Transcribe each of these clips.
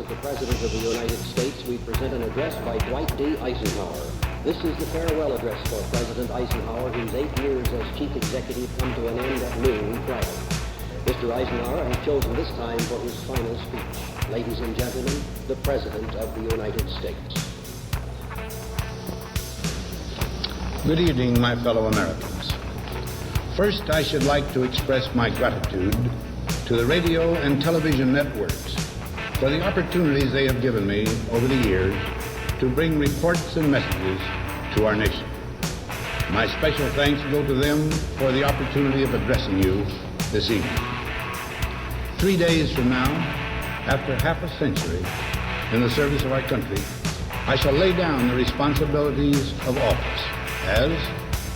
with the President of the United States, we present an address by Dwight D. Eisenhower. This is the farewell address for President Eisenhower, whose 8 years as Chief Executive come to an end at noon Friday. Mr. Eisenhower has chosen this time for his final speech. Ladies and gentlemen, the President of the United States. Good evening, my fellow Americans. First, I should like to express my gratitude to the radio and television networks for the opportunities they have given me over the years to bring reports and messages to our nation. My special thanks go to them for the opportunity of addressing you this evening. 3 days from now, after half a century in the service of our country, I shall lay down the responsibilities of office as,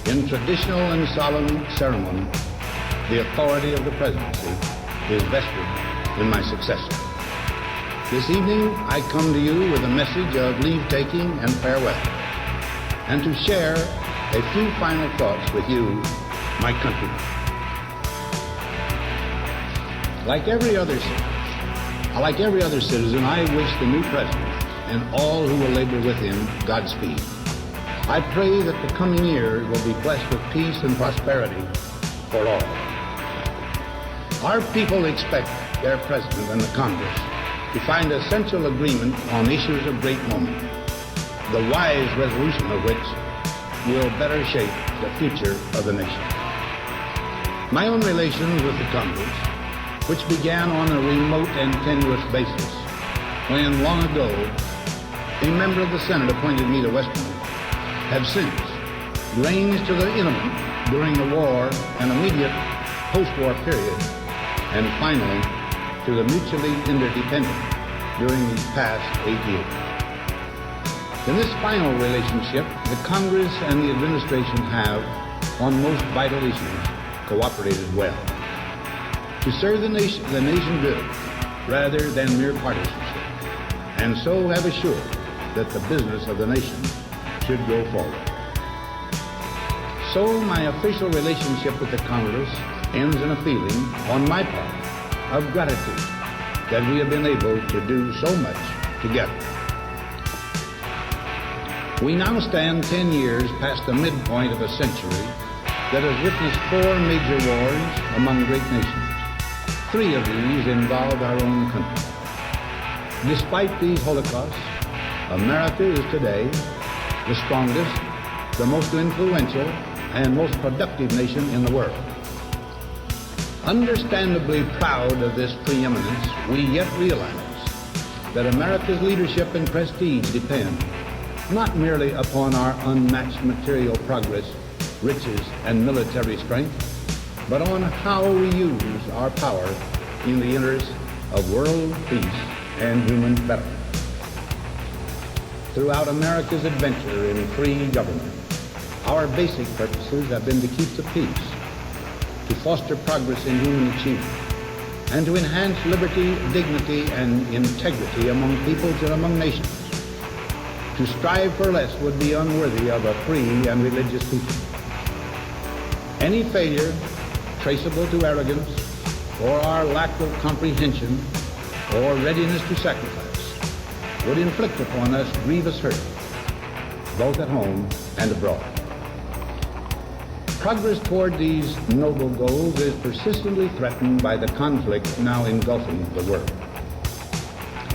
in traditional and solemn ceremony, the authority of the presidency is vested in my successor. This evening, I come to you with a message of leave-taking and farewell, and to share a few final thoughts with you, my countrymen. Like every other citizen, I wish the new president and all who will labor with him Godspeed. I pray that the coming year will be blessed with peace and prosperity for all. Our people expect their president and the Congress to find essential agreement on issues of great moment, the wise resolution of which will better shape the future of the nation. My own relations with the Congress, which began on a remote and tenuous basis when, long ago, a member of the Senate appointed me to Westminster, have since ranged to the intimate during the war and immediate post-war period, and finally to the mutually interdependent during these past 8 years. In this final relationship, the Congress and the administration have, on most vital issues, cooperated well to serve the nation good rather than mere partisanship, and so have assured that the business of the nation should go forward. So my official relationship with the Congress ends in a feeling, on my part, of gratitude that we have been able to do so much together. We now stand 10 years past the midpoint of a century that has witnessed 4 major wars among great nations. 3 of these involved our own country. Despite these holocausts, America is today the strongest, the most influential, and most productive nation in the world. Understandably proud of this preeminence, we yet realize that America's leadership and prestige depend not merely upon our unmatched material progress, riches, and military strength, but on how we use our power in the interest of world peace and human betterment. Throughout America's adventure in free government, our basic purposes have been to keep the peace, to foster progress in human achievement, and to enhance liberty, dignity, and integrity among peoples and among nations. To strive for less would be unworthy of a free and religious people. Any failure traceable to arrogance or our lack of comprehension or readiness to sacrifice would inflict upon us grievous hurt, both at home and abroad. Progress toward these noble goals is persistently threatened by the conflict now engulfing the world.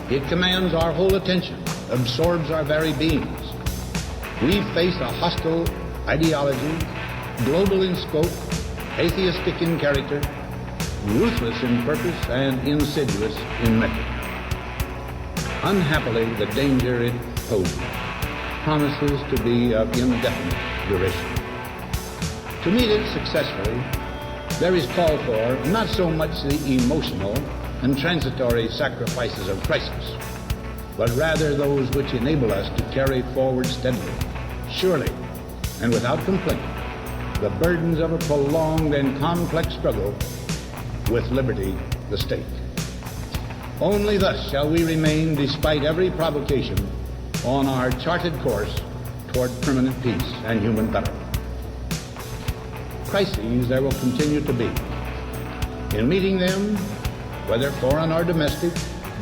It commands our whole attention, absorbs our very beings. We face a hostile ideology, global in scope, atheistic in character, ruthless in purpose, and insidious in method. Unhappily, the danger it poses promises to be of indefinite duration. To meet it successfully, there is call for not so much the emotional and transitory sacrifices of crisis, but rather those which enable us to carry forward steadily, surely, and without complaint, the burdens of a prolonged and complex struggle with liberty, the state. Only thus shall we remain, despite every provocation, on our charted course toward permanent peace and human betterment. Crises there will continue to be. In meeting them, whether foreign or domestic,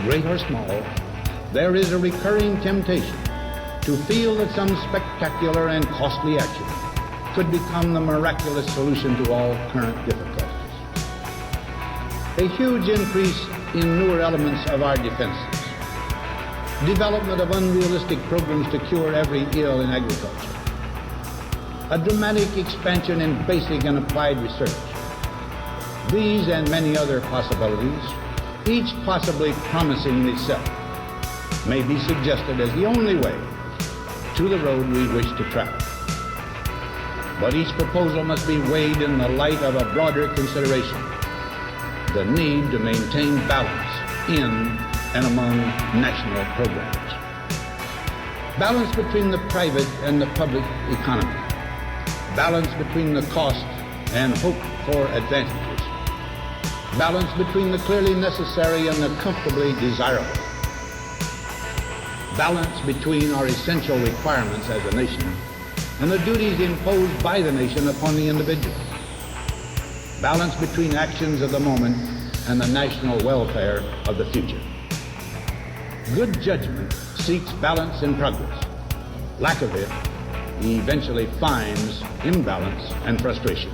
great or small, there is a recurring temptation to feel that some spectacular and costly action could become the miraculous solution to all current difficulties. A huge increase in newer elements of our defenses, development of unrealistic programs to cure every ill in agriculture, a dramatic expansion in basic and applied research. These and many other possibilities, each possibly promising itself, may be suggested as the only way to the road we wish to travel. But each proposal must be weighed in the light of a broader consideration, the need to maintain balance in and among national programs. Balance between the private and the public economy. Balance between the cost and hoped-for advantages. Balance between the clearly necessary and the comfortably desirable. Balance between our essential requirements as a nation and the duties imposed by the nation upon the individual. Balance between actions of the moment and the national welfare of the future. Good judgment seeks balance in progress. Lack of it eventually finds imbalance and frustration.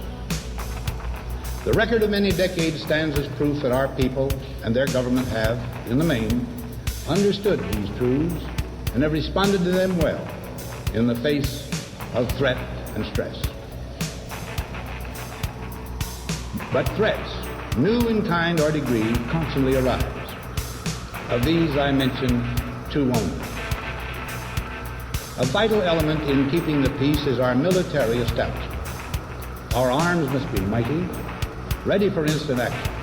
The record of many decades stands as proof that our people and their government have, in the main, understood these truths and have responded to them well in the face of threat and stress. But threats, new in kind or degree, constantly arise. Of these I mention two only. A vital element in keeping the peace is our military establishment. Our arms must be mighty, ready for instant action,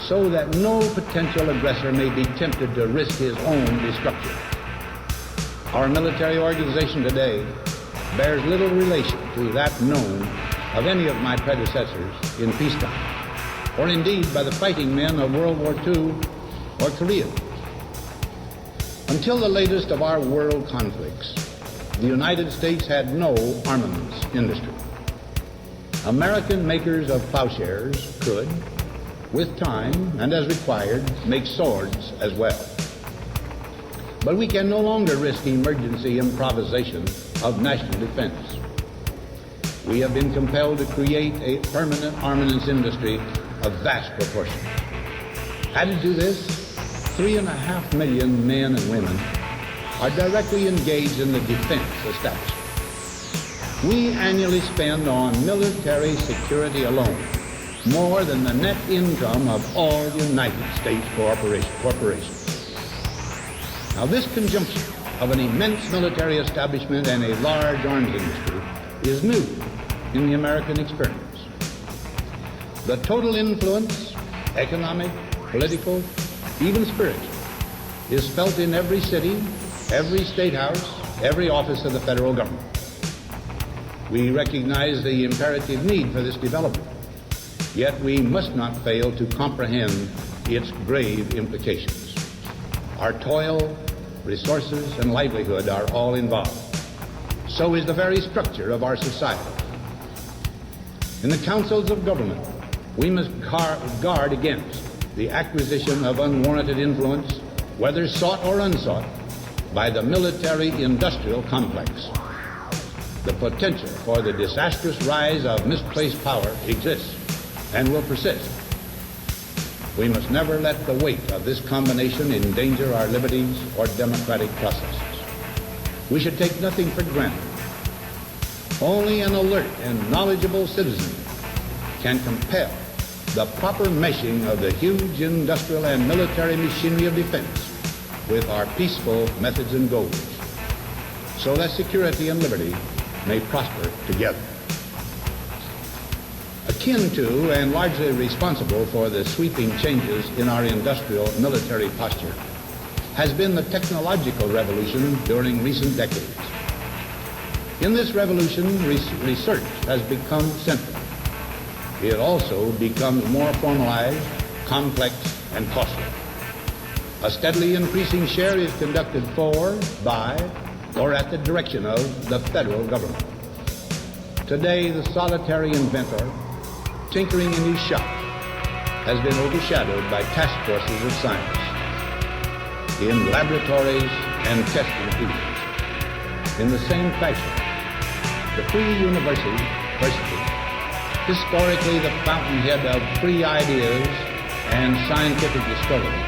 so that no potential aggressor may be tempted to risk his own destruction. Our military organization today bears little relation to that known of any of my predecessors in peacetime, or indeed by the fighting men of World War II or Korea. Until the latest of our world conflicts, the United States had no armaments industry. American makers of plowshares could, with time and as required, make swords as well. But we can no longer risk emergency improvisation of national defense. We have been compelled to create a permanent armaments industry of vast proportions. Added to this, 3.5 million men and women are directly engaged in the defense establishment. We annually spend on military security alone more than the net income of all United States corporations. Now, this conjunction of an immense military establishment and a large arms industry is new in the American experience. The total influence, economic, political, even spiritual, is felt in every city, every state house, every office of the federal government. We recognize the imperative need for this development, yet we must not fail to comprehend its grave implications. Our toil, resources, and livelihood are all involved. So is the very structure of our society. In the councils of government, we must guard against the acquisition of unwarranted influence, whether sought or unsought, by the military-industrial complex. The potential for the disastrous rise of misplaced power exists and will persist. We must never let the weight of this combination endanger our liberties or democratic processes. We should take nothing for granted. Only an alert and knowledgeable citizen can compel the proper meshing of the huge industrial and military machinery of defense with our peaceful methods and goals, so that security and liberty may prosper together. Akin to and largely responsible for the sweeping changes in our industrial military posture has been the technological revolution during recent decades. In this revolution, research has become central. It also becomes more formalized, complex, and costly. A steadily increasing share is conducted for, by, or at the direction of the federal government. Today, the solitary inventor, tinkering in his shop, has been overshadowed by task forces of science. in laboratories and testing fields. In the same fashion, the Free University, historically the fountainhead of free ideas and scientific discovery,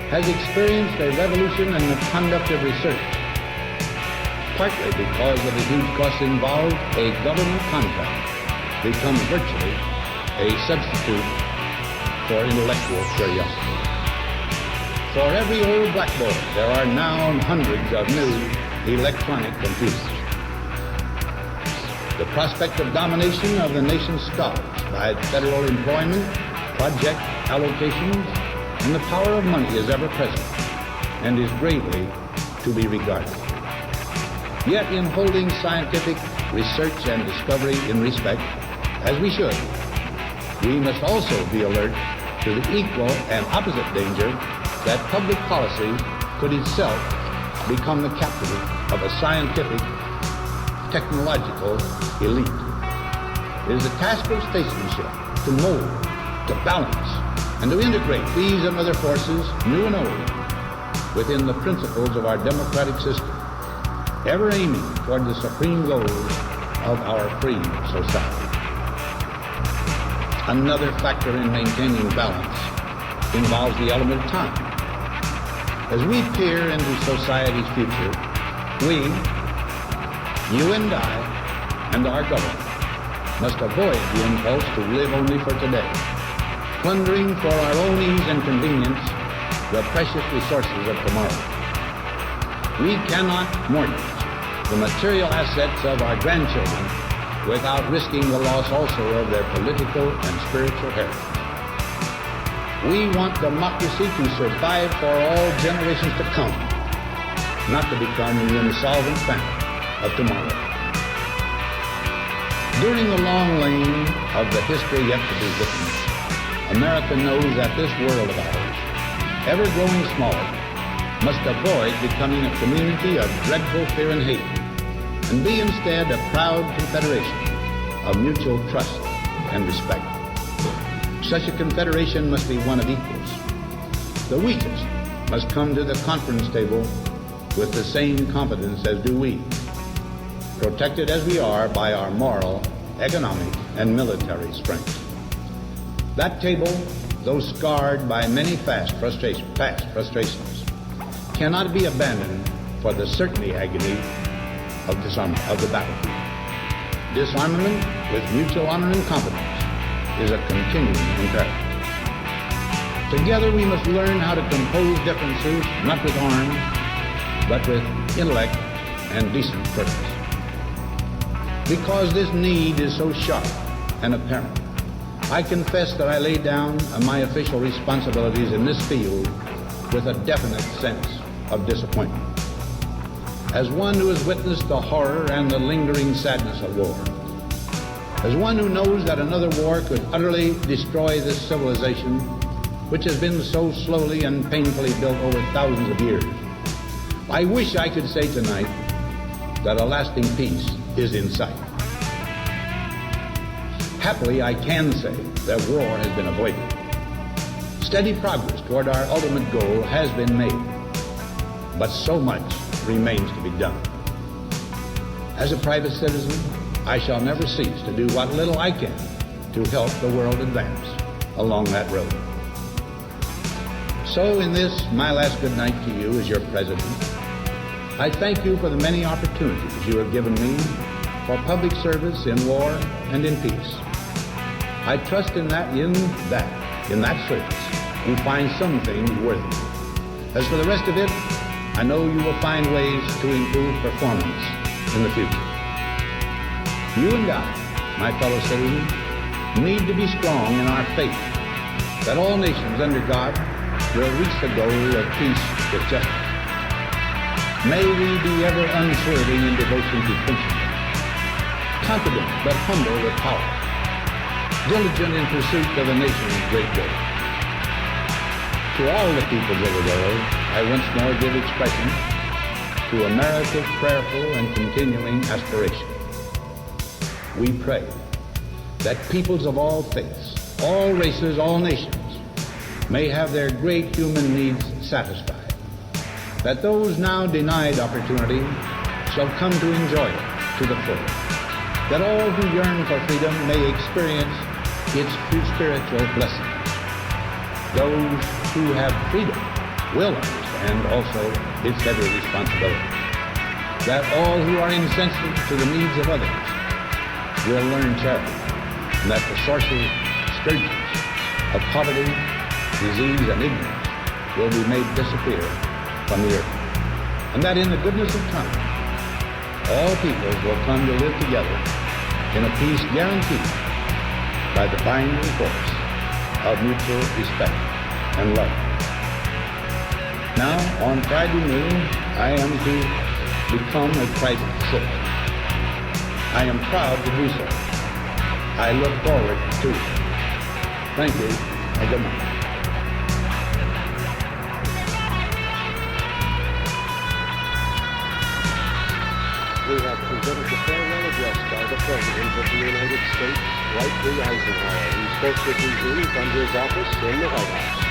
has experienced a revolution in the conduct of research, partly because of the huge costs involved. A government contract becomes virtually a substitute for intellectual curiosity. For every old blackboard, there are now hundreds of new electronic computers. The prospect of domination of the nation's scholars by federal employment, project allocations, and the power of money is ever present and is gravely to be regarded. Yet in holding scientific research and discovery in respect, as we should, we must also be alert to the equal and opposite danger that public policy could itself become the captive of a scientific, technological elite. It is the task of statesmanship to mold, to balance, and to integrate these and other forces, new and old, within the principles of our democratic system, ever aiming toward the supreme goals of our free society. Another factor in maintaining balance involves the element of time. As we peer into society's future, we, you and I, and our government, must avoid the impulse to live only for today, plundering for our own ease and convenience the precious resources of tomorrow. We cannot mortgage the material assets of our grandchildren without risking the loss also of their political and spiritual heritage. We want democracy to survive for all generations to come, not to become the insolvent family of tomorrow. During the long lane of the history yet to be written, America knows that this world of ours, ever growing smaller, must avoid becoming a community of dreadful fear and hate, and be instead a proud confederation of mutual trust and respect. Such a confederation must be one of equals. The weakest must come to the conference table with the same confidence as do we, protected as we are by our moral, economic, and military strength. That table, though scarred by many past frustrations, cannot be abandoned for the certainty agony of the battlefield. Disarmament with mutual honor and confidence is a continuing imperative. Together we must learn how to compose differences, not with arms, but with intellect and decent purpose. Because this need is so sharp and apparent, I confess that I lay down my official responsibilities in this field with a definite sense of disappointment. As one who has witnessed the horror and the lingering sadness of war, as one who knows that another war could utterly destroy this civilization, which has been so slowly and painfully built over thousands of years, I wish I could say tonight that a lasting peace is in sight. Happily, I can say that war has been avoided. Steady progress toward our ultimate goal has been made, but so much remains to be done. As a private citizen, I shall never cease to do what little I can to help the world advance along that road. So in this, my last good night to you as your president, I thank you for the many opportunities you have given me for public service in war and in peace. I trust in that service, you find some things worthy. As for the rest of it, I know you will find ways to improve performance in the future. You and I, my fellow citizens, need to be strong in our faith that all nations under God will reach the goal of peace with justice. May we be ever unswerving in devotion to principle, confident but humble with power, diligent in pursuit of the nation's great good. To all the peoples of the world, I once more give expression to America's prayerful and continuing aspiration. We pray that peoples of all faiths, all races, all nations may have their great human needs satisfied that those now denied opportunity shall come to enjoy it to the full, that all who yearn for freedom may experience its true spiritual blessing. Those who have freedom will understand also its heavy responsibility, that all who are insensitive to the needs of others will learn charity, and that the sources, scourges of poverty, disease, and ignorance will be made disappear from the earth, and that in the goodness of time, all peoples will come to live together in a peace guaranteed by the binding force of mutual respect and love. Now, on Friday noon, I am to become a private citizen. I am proud to do so. I look forward to it. Thank you, and good night. We have presented the farewell address by the President of the United States, Dwight D. Eisenhower, who spoke this evening from his office in the White House.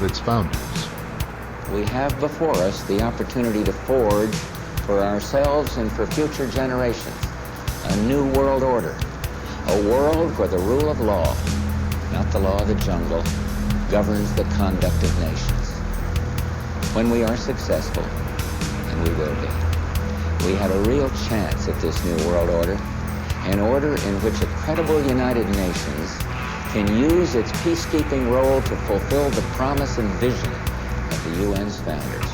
of its founders. We have before us the opportunity to forge for ourselves and for future generations a new world order, a world where the rule of law, not the law of the jungle, governs the conduct of nations. When we are successful, and we will be, we have a real chance at this new world order, an order in which a credible United Nations can use its peacekeeping role to fulfill the promise and vision of the UN's founders.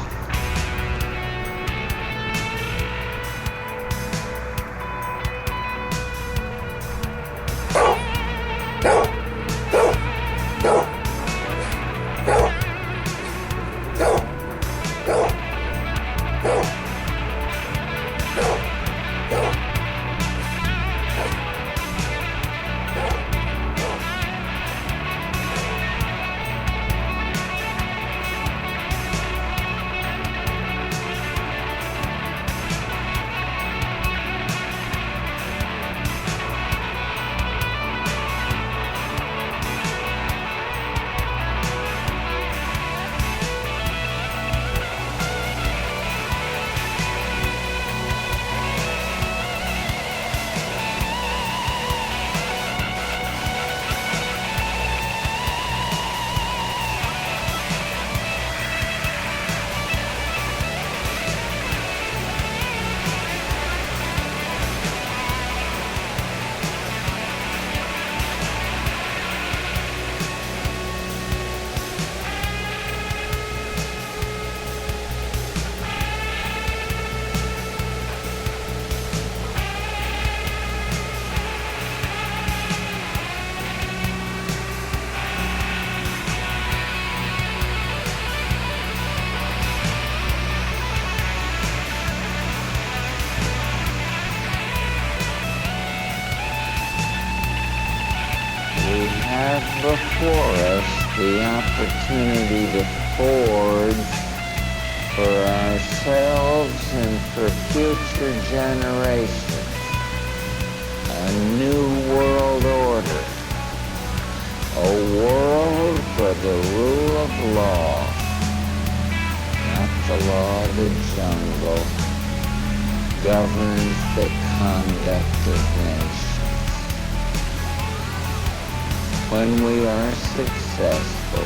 have before us the opportunity to forge for ourselves and for future generations a new world order, a world where the rule of law, not the law of the jungle, governs the conduct of nations. When we are successful,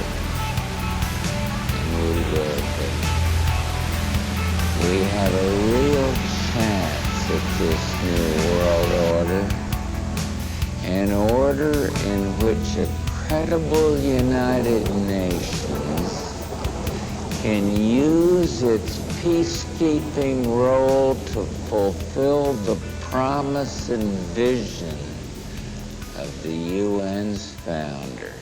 and we will be, we have a real chance at this new world order, an order in which a credible United Nations can use its peacekeeping role to fulfill the promise and vision of the UN's founder.